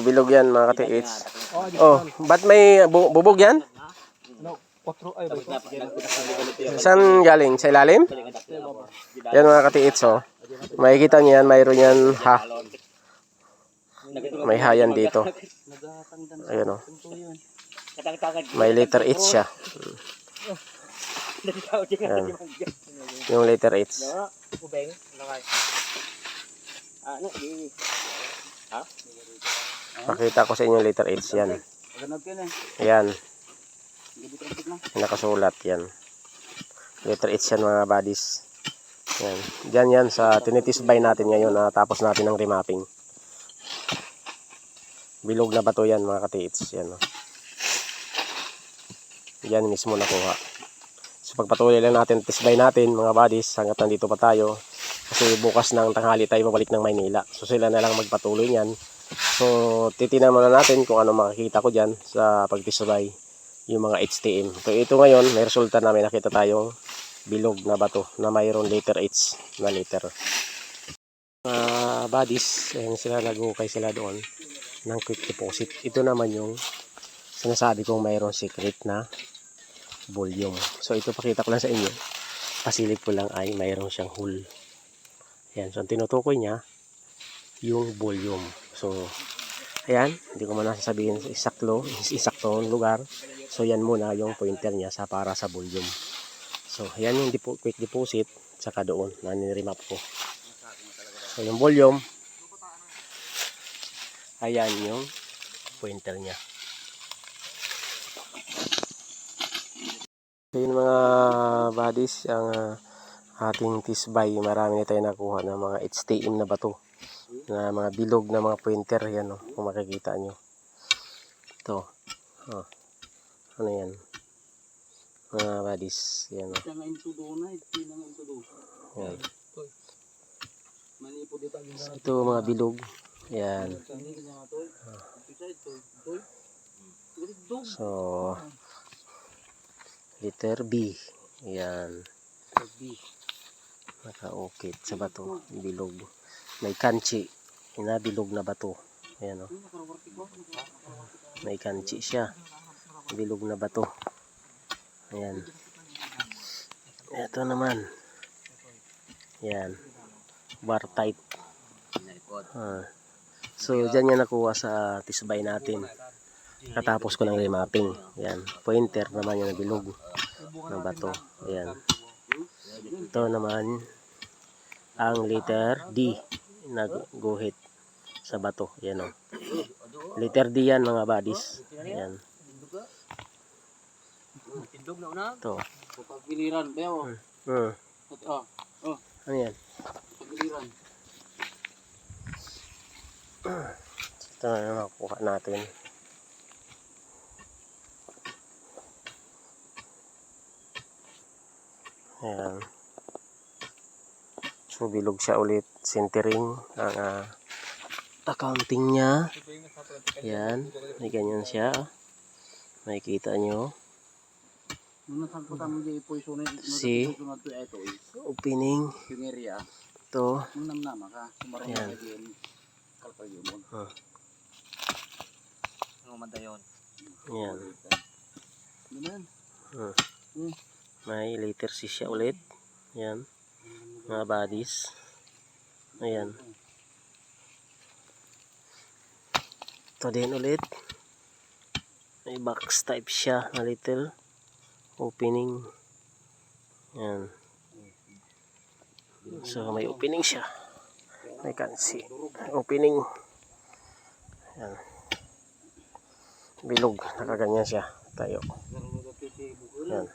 bilog yan mga katiits. Oh, ba't may bubog yan? Saan galing? Sa ilalim? Yan mga katiits, oh. Makikita niyo yan, mayroon yan ha. May hayan dito. Ayun, oh. May letter H siya. Yan. Yung letter H. Pakita ko sa inyo yung letter H yan. Yan. Nakasulat yan. Letter H yan mga buddies. Yan. Diyan yan sa tinitisbay natin ngayon na tapos natin ng remapping. Bilog na bato yan mga katiits. Yan. Yan mismo nakuha. So pagpatuloy lang natin, tisbay natin mga buddies hanggat nandito pa tayo. Kasi bukas ng tanghali tayo babalik ng Maynila. So sila na lang magpatuloy niyan. So titinan muna natin kung ano makikita ko dyan sa pagtisbay yung mga HTM. So ito ngayon, may resulta na, may nakita tayong bilog na bato na mayroong letter H na letter. Buddies, ayan sila, nagukay sila doon ng quick deposit. Ito naman yung sinasabi kong mayroong secret na volume. So ito pakita ko lang sa inyo. Pasilip ko lang ay mayroong siyang hole. Ayan, so ang tinutukoy niya yung volume. So ayan, hindi ko muna sasabihin isaktong lugar. So yan muna yung pointer niya sa para sa volume. So ayan yung quick deposit saka doon na niremap ko. So yung volume, ayan yung pointer niya. So yun mga buddies, ang ating tisbay, marami na tayo nakuha ng mga HTM na bato, na mga bilog na mga pointer. Yan, oh, kung makikita nyo ito, oh, ano yan mga buddies, yan, oh. Yan. So, ito mga bilog, yan. So letter B, yan, nakaukit sa bato, bilog. May kanchi na bilog na bato. Ayan, oh. May kanchi siya, bilog na bato. Ayan. Ito naman, yan, bar type. So dyan yan nakuha sa tisbay natin katapos ko ng remapping. Yan, pointer naman yung bilog na bato. Ayan. Ito naman ang letter D na guhit sa bato. Ayan, oh. Letter D yan mga buddies. Ayan. Ito. Ano yan? Ito na nakuha natin. Ayan. So bilog siya ulit. Centering ang accounting niya. Ayan. May ganyan siya. Makikita nyo. Si opening. Ito. Ayan. Ayan. May letter C siya ulit. Ayan. Mga buddies. Ayan. Ito din ulit. May box type siya na little opening. Ayan. So may opening siya. May kansi. Opening. Ayan. Bilog. Nakaganyan siya. Tayo. Ayan.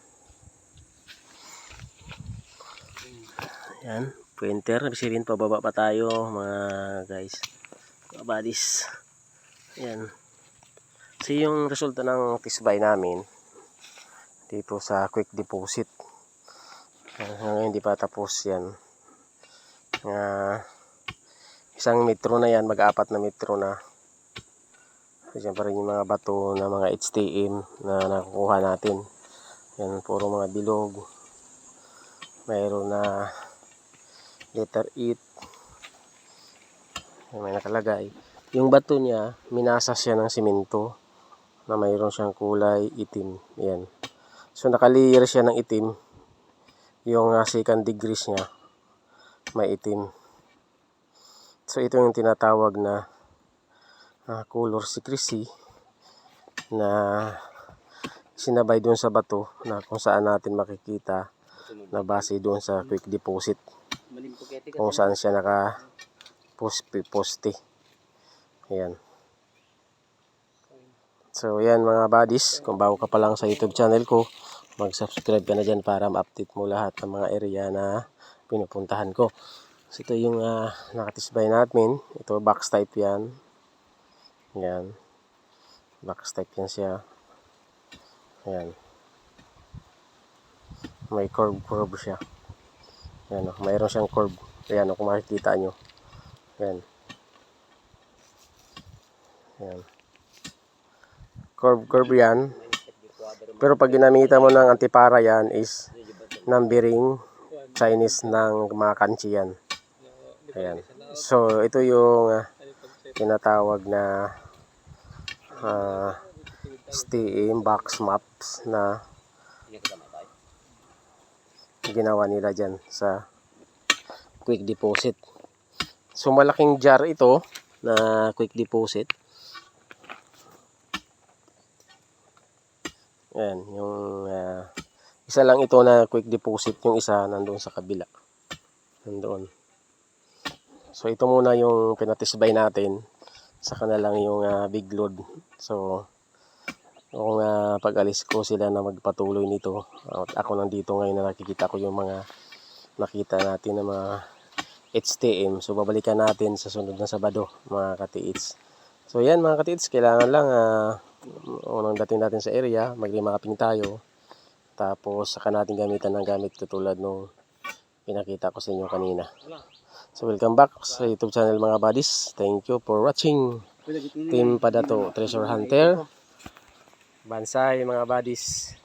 Ayan. Pointer. Ibig pababa pa tayo mga guys. Mga buddies. Ayan. So yung resulta ng tisbay namin dito sa quick deposit. Hindi pa tapos yan. Isang metro na yan, mag-apat na metro na. Diyan pa rin yung mga bato na mga HTM na nakukuha natin. Yan, puro mga bilog. Mayroon na letter E. May nakalagay. Yung bato niya, minasa siya ng simento na mayroon siyang kulay itim. Ayan. So nakalayer siya ng itim. Yung second degrees niya, may itim. So ito yung tinatawag na color secrecy na sinabay doon sa bato na kung saan natin makikita na base doon sa quick deposit. Kung saan siya naka-poste. Ayan. So, yan mga buddies. Kung bago ka pa lang sa YouTube channel ko, mag-subscribe ka na dyan para ma-update mo lahat ng mga area na pinupuntahan ko. So, ito yung nakatisbay natin. Ito, box type yan. Ayan. Box type yan siya. Ayan. May curve siya. Ayan, mayroon siyang curve. Ayan, kung makikita nyo. Ayan. Ayan. Curve yan. Pero pag ginamitan mo ng antipara yan is numbering Chinese ng mga kanchi yan. Ayan. So, ito yung tinatawag na STM box maps na ginawa nila dyan sa quick deposit. So, malaking jar ito na quick deposit. Ayan, yung isa lang ito na quick deposit, yung isa nandoon sa kabila. Nandoon. So ito muna yung pinatisbay natin, saka na lang yung big load. So kung pag-alis ko sila na magpatuloy nito, at ako nandito ngayon na nakikita ko yung mga nakita natin na mga HTM. So babalikan natin sa sunod na Sabado mga katiits. So yan mga katiits, kailangan lang unang dating natin sa area, mag-remapping tayo. Tapos saka natin gamitan ng gamit katulad nung pinakita ko sa inyo kanina. So welcome back sa YouTube channel mga buddies. Thank you for watching. Team Padato Treasure Hunter. Bansay mga buddies.